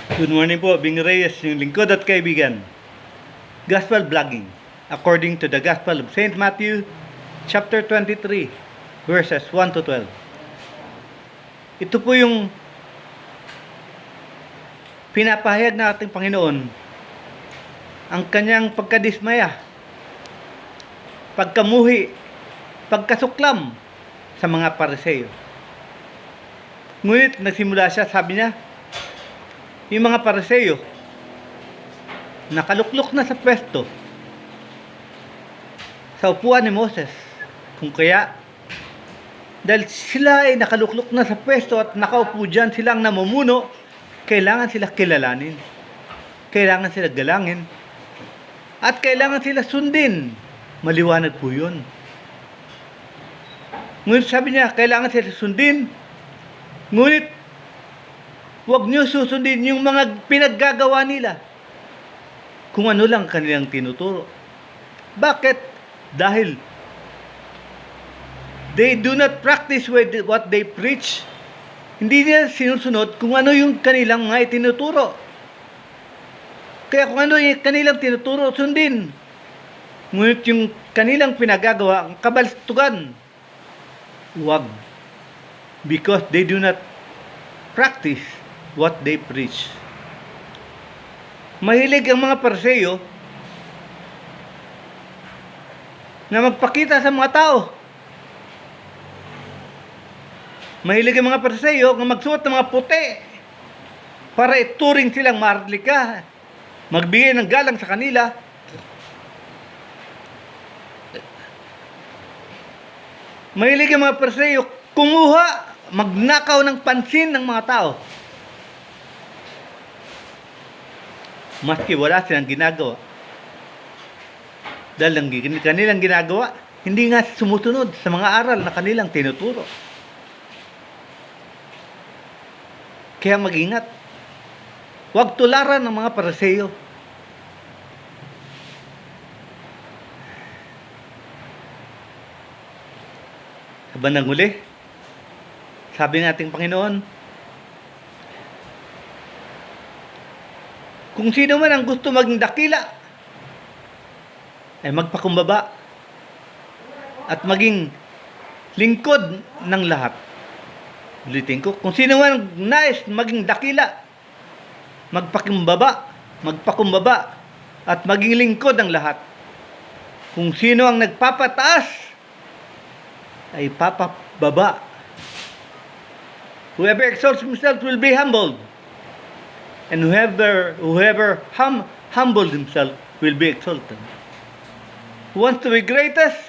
Good morning po, Bing Reyes, yung lingkod at kaibigan. Gospel Vlogging. According to the Gospel of St. Matthew, chapter 23, verses 1 to 12. Ito po yung pinapahayag na ating Panginoon, ang kanyang pagkadismaya, pagkamuhi, pagkasuklam sa mga Pariseo. Ngunit nagsimula siya, sabi niya, yung mga Pariseo nakaluklok na sa pwesto sa upuan ni Moses. Kung kaya, dahil sila ay nakaluklok na sa pwesto at nakaupo dyan silang namumuno, kailangan sila kilalanin, kailangan sila galangin, at kailangan sila sundin. Maliwanag po yun. Ngunit sabi niya, kailangan sila sundin, ngunit huwag niyo susundin yung mga pinaggagawa nila kung ano lang kanilang tinuturo. Bakit? Dahil they do not practice what they preach. Hindi nila sinusunod kung ano yung kanilang mga itinuturo. Kaya kung ano yung kanilang tinuturo, sundin. Ngunit yung kanilang pinagagawa, ang kabalstugan, huwag. Because they do not practice what they preach. Mahilig ang mga Pariseo na magpakita sa mga tao. Mahilig ang mga Pariseo na magsuot ng mga puti para ituring silang marlika, magbigay ng galang sa kanila. Mahilig ang mga Pariseo kumuha, magnakaw ng pansin ng mga tao. Maski wala silang ginagawa. Dahil ang kanilang ginagawa, hindi nga sumusunod sa mga aral na kanilang tinuturo. Kaya mag-ingat. Huwag tularan ng mga Pariseo. Sa bandang huli, sabi ng ating Panginoon, kung sino man ang gusto maging dakila, ay magpakumbaba at maging lingkod ng lahat. Ulitin ko, kung sino man nais maging dakila, magpakumbaba at maging lingkod ng lahat. Kung sino ang nagpapataas, ay papababa. Whoever exalts himself will be humbled. And whoever humbled himself will be exalted. Who wants to be greatest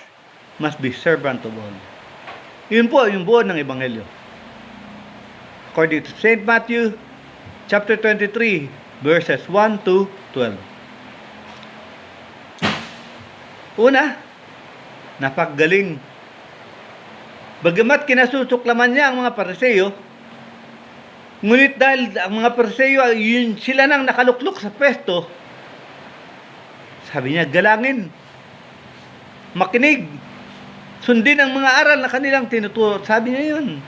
must be servant of all. Yun po yung buo ng Ebanghelyo. According to St. Matthew, chapter 23, verses 1 to 12. Una, napakagaling. Bagamat kinasusuklaman niya ang mga Pariseo, ngunit dahil ang mga Pariseo, yun sila nang nakaluklok sa pwesto, sabi niya, galangin, makinig, sundin ang mga aral na kanilang tinuturo. Sabi niya yun.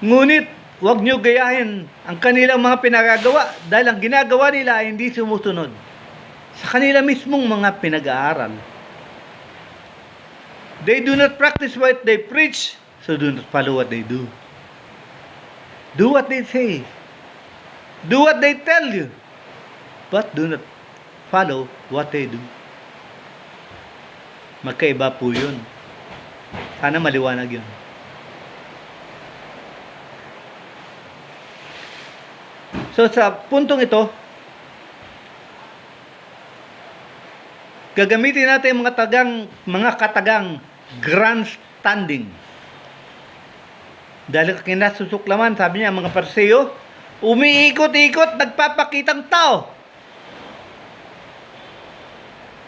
Ngunit, huwag niyo gayahin ang kanilang mga pinagagawa dahil ang ginagawa nila ay hindi sumusunod sa kanila mismong mga pinag-aaral. They do not practice what they preach, so do not follow what they do. Do what they say. Do what they tell you. But do not follow what they do. Magkaiba po yun. Sana maliwanag yun. So sa puntong ito, gagamitin natin mga katagang grandstanding. Dahil kinasusuklaman, sabi niya, mga Pariseo, umiikot-ikot, nagpapakitang tao.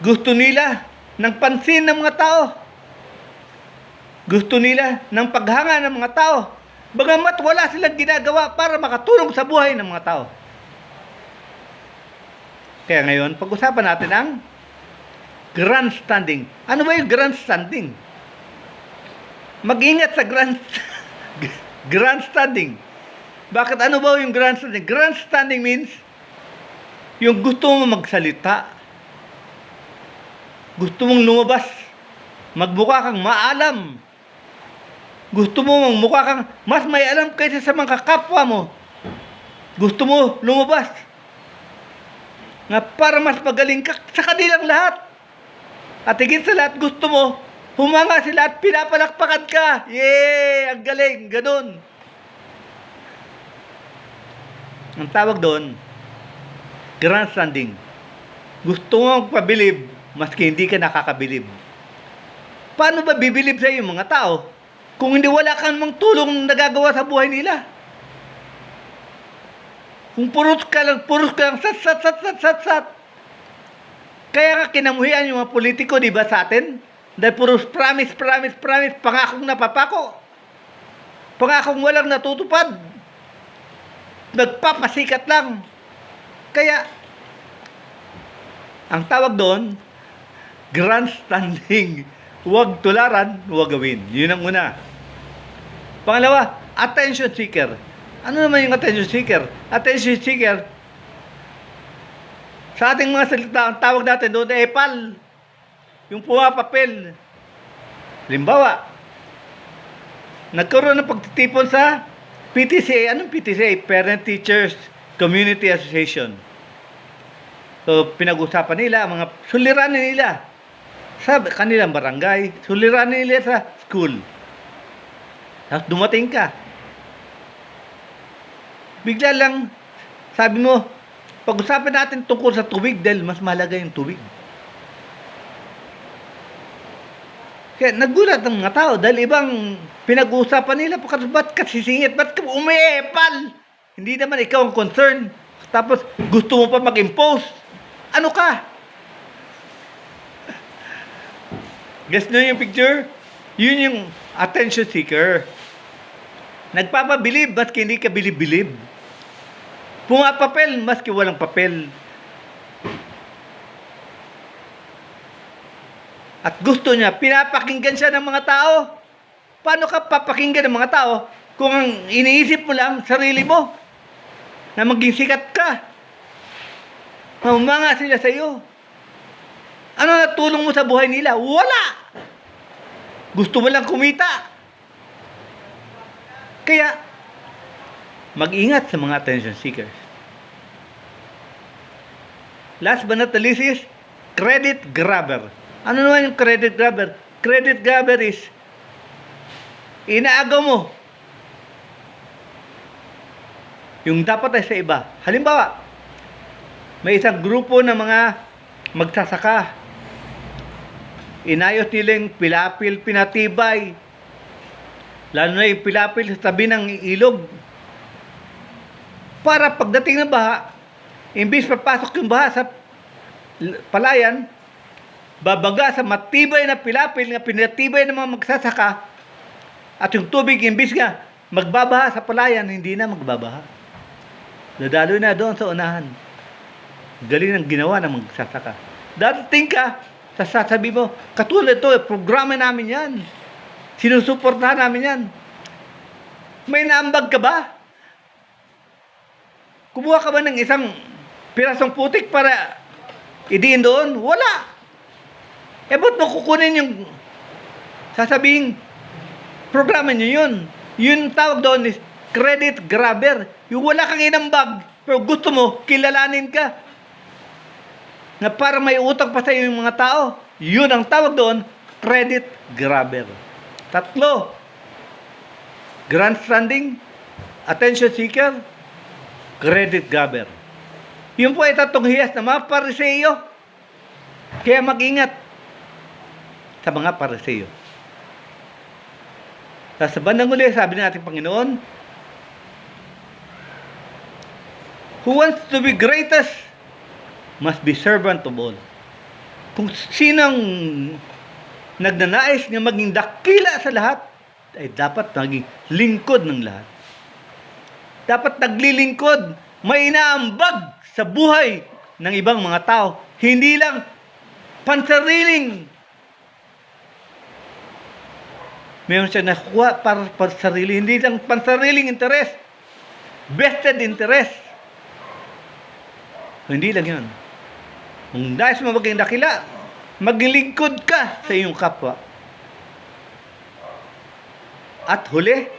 Gusto nila ng pansin ng mga tao. Gusto nila ng paghanga ng mga tao. Bagamat wala silang ginagawa para makatulong sa buhay ng mga tao. Kaya ngayon, pag-usapan natin ang grandstanding. Ano ba yung grandstanding? Mag-ingat sa grandstanding. Bakit ano ba yung grandstanding? Grandstanding means yung gusto mo magsalita, gusto mong lumabas, magmukha kang maalam, gusto mo magmukha kang mas may alam kaysa sa mga kapwa mo, gusto mo lumabas nga para mas magaling ka sa kanilang lahat, at higit sa lahat gusto mo humanga sila at pinapalakpakan ka. Yay! Ang galing! Ganun. Ang tawag doon, grandstanding. Gusto mo magpabilib, maski hindi ka nakakabilib. Paano ba bibilib sa iyo mga tao kung hindi wala kang mang tulong nagagawa sa buhay nila? Kung puros ka lang sat. Kaya nga kinamuhian yung mga politiko, di ba, sa atin? Dahil puros promise, pangakong napapako. Pangakong walang natutupad. Nagpapasikat lang. Kaya, ang tawag doon, grandstanding. Huwag tularan, huwag gawin. Yun ang una. Pangalawa, attention seeker. Ano naman yung attention seeker? Attention seeker, sa ating mga salita, ang tawag natin doon ay epal. Yung pumapapel. Halimbawa, nagkaroon ng pagtitipon sa PTCA. Anong PTCA? Parent Teachers Community Association. So, pinag-usapan nila, mga suliranin nila sa kanilang barangay, suliranin nila sa school. Tapos dumating ka. Bigla lang, sabi mo, pag-usapan natin tungkol sa tubig dahil mas mahalaga yung tubig. Kaya nagulat ang mga tao dahil ibang pinag-uusapan nila, ba't ka sisingit, ba't ka umiepal? Hindi naman ikaw ang concern. Tapos gusto mo pa mag-impose. Ano ka? Guess nyo yung picture? Yun yung attention seeker. Nagpapabilib, maski hindi ka bilib-bilib. Pumapapel, maski walang papel. At gusto niya, pinapakinggan siya ng mga tao. Paano ka papakinggan ng mga tao kung ang iniisip mo lang, sarili mo, na maging sikat ka? Humanga sila sa iyo. Ano natulong mo sa buhay nila? Wala! Gusto mo lang kumita. Kaya, mag-ingat sa mga attention seekers. Last but not the least is credit grabber. Ano naman yung credit grabber? Credit grabber is inaagaw mo yung dapat ay sa iba. Halimbawa, may isang grupo ng mga magsasaka. Inayos nila yung pilapil, pinatibay. Lalo na yung pilapil sa tabi ng ilog. Para pagdating ng baha, imbis papasok yung baha sa palayan, babaga sa matibay na pilapil na pinatibay ng mga magsasaka, at yung tubig, imbis nga magbabaha sa palayan, hindi na magbabaha. Nadalo na doon sa unahan. Galing ng ginawa ng magsasaka. Dating ka, sasabi mo, katulad ito, programa namin yan. Sinusuportahan namin yan. May naambag ka ba? Kumuha ka ba ng isang pirasong putik para idiin doon? Wala. Ba't mo kukunin yung sasabihin, programa nyo yun? Yun tawag doon is credit grabber. Yung wala kang inambag, pero gusto mo, kilalanin ka. Na para may utang pa sa iyo yung mga tao. Yun ang tawag doon, credit grabber. 3, grandstanding, attention seeker, credit grabber. Yun po ay 3 hiyas na mga Pariseo. Kaya mag-ingat sa mga Pariseo. Sa bandang uli, sabi ng ating Panginoon, who wants to be greatest must be servant of all. Kung sinang nagnanais nga maging dakila sa lahat, ay dapat maging lingkod ng lahat. Dapat naglilingkod, may inaambag sa buhay ng ibang mga tao. Hindi lang pansariling. Meron siya nakuha para pansarili. Hindi lang pansariling interes. vested interest. Hindi lang yun. Kung nais mo maging dakila, maglingkod ka sa iyong kapwa. At huli,